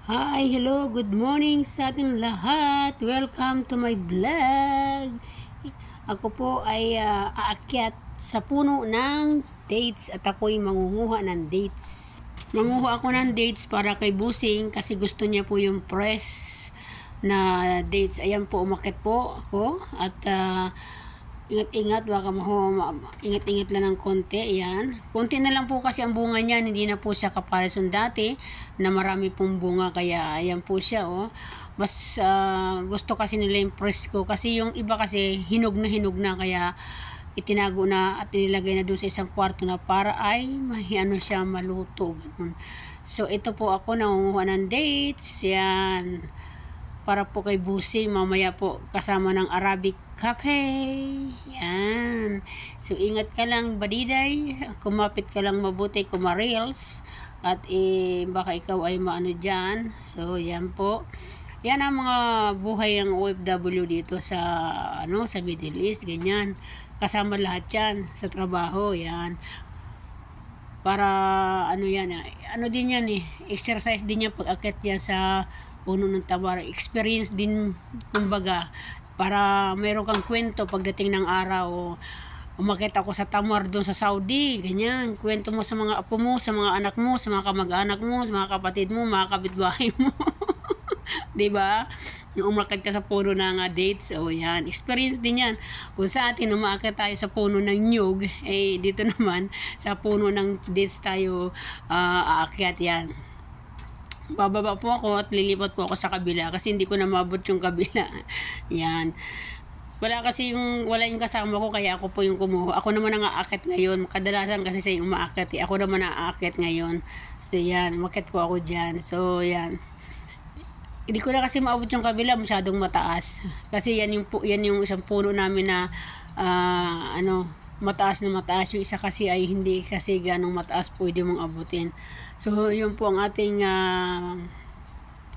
Hi, hello, good morning sa ating lahat. Welcome to my vlog. Ako po ay aakyat sa puno ng dates at ako'y mangunguha ng dates. Manguha ako ng dates para kay Busing kasi gusto niya po yung press na dates. Ayan po, umakyat po ako at ingat-ingat, baka ingat-ingat lang ng konti. Ayan. Konti na lang po kasi ang bunga niyan. Hindi na po siya kaparison dati na marami pong bunga. Kaya ayan po siya. Oh. Mas gusto kasi nila yung press ko. Kasi yung iba kasi hinog na. Kaya itinago na at nilagay na doon sa isang kwarto na para ay ano siya maluto. Ganun. So ito po ako nangunguha ng dates. Yan. Para po kay Busing, mamaya po kasama ng Arabic Cafe. Yan. So, ingat ka lang, badiday. Kumapit ka lang mabuti, kumarils. At baka ikaw ay maano dyan. So, yan po. Yan ang mga buhay ng OFW dito sa, sa Middle East, ganyan. Kasama lahat yan sa trabaho, yan. Para, din yan exercise din yan pag-akit yan sa puno ng tamar, experience din kumbaga para meron kang kwento pagdating ng araw. Umakit ako sa tamar doon sa Saudi, ganyan, kwento mo sa mga apo mo, sa mga anak mo, sa mga kamag-anak mo, sa mga kapatid mo, mga kapitbahay mo. 'Di ba? Umakit ka sa puno ng dates, yan, experience din yan. Kung sa atin umakit tayo sa puno ng nyug, dito naman sa puno ng dates tayo aakyat yan. Bababa po ako at lilipat po ako sa kabila kasi hindi ko na mabot yung kabila. Yan. Wala yung kasama ko kaya ako po yung kumuha. Ako naman ang aakit ngayon. Kadalasan kasi siya yung umaakit. Ako naman ang aakit ngayon. So yan, umakit po ako dyan. So yan. Hindi ko na kasi maabot yung kabila, masyadong mataas. Kasi yan yung isang puno namin na mataas na mataas. Yung isa kasi ay hindi kasi ganong mataas pwede mong abutin. So yun po ang ating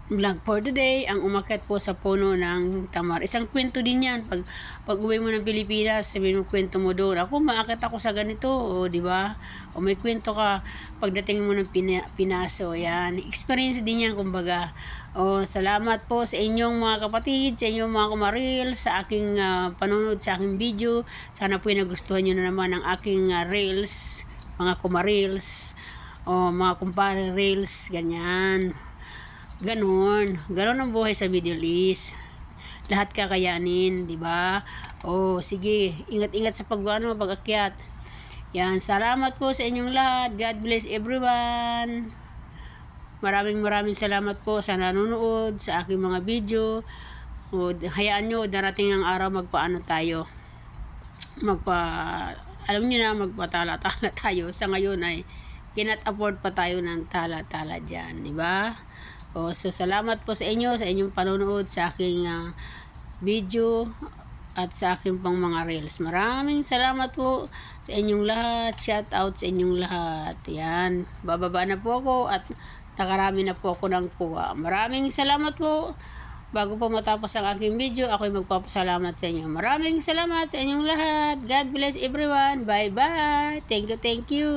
vlog for today, ang umakyat po sa puno ng tamar. Isang kwento din yan. Pag uwi mo ng Pilipinas, sabihin mo kwento mo doon. Ako, maakyat ako sa ganito, di ba? O may kwento ka pagdating mo ng Pinaso. Yan. Experience din yan, kumbaga. Salamat po sa inyong mga kapatid, sa inyong mga kumaril, sa aking panonood sa aking video. Sana po nagustuhan nyo na naman ang aking reels, mga kumarils, o mga kumpare reels, ganyan. Ganon ang buhay sa Middle East. Lahat kakayanin, di ba? Sige, ingat-ingat sa pag-akyat. Yan, salamat po sa inyong lahat. God bless everyone. Maraming salamat po sa nanonood sa aking mga video. Hayaan nyo, darating ang araw magpaano tayo. Alam niyo na, magpatala-tala tayo. Sa ngayon ay cannot afford pa tayo ng tala-tala dyan, di ba? So salamat po sa inyong panonood sa aking video at sa aking pang mga reels. Maraming salamat po sa inyong lahat. Shout out sa inyong lahat. Yan, bababa na po ako at nakarami na po ako ng kuha. Maraming salamat po. Bago po matapos ang aking video, ako'y magpapasalamat sa inyo. Maraming salamat sa inyong lahat. God bless everyone. Bye-bye. Thank you.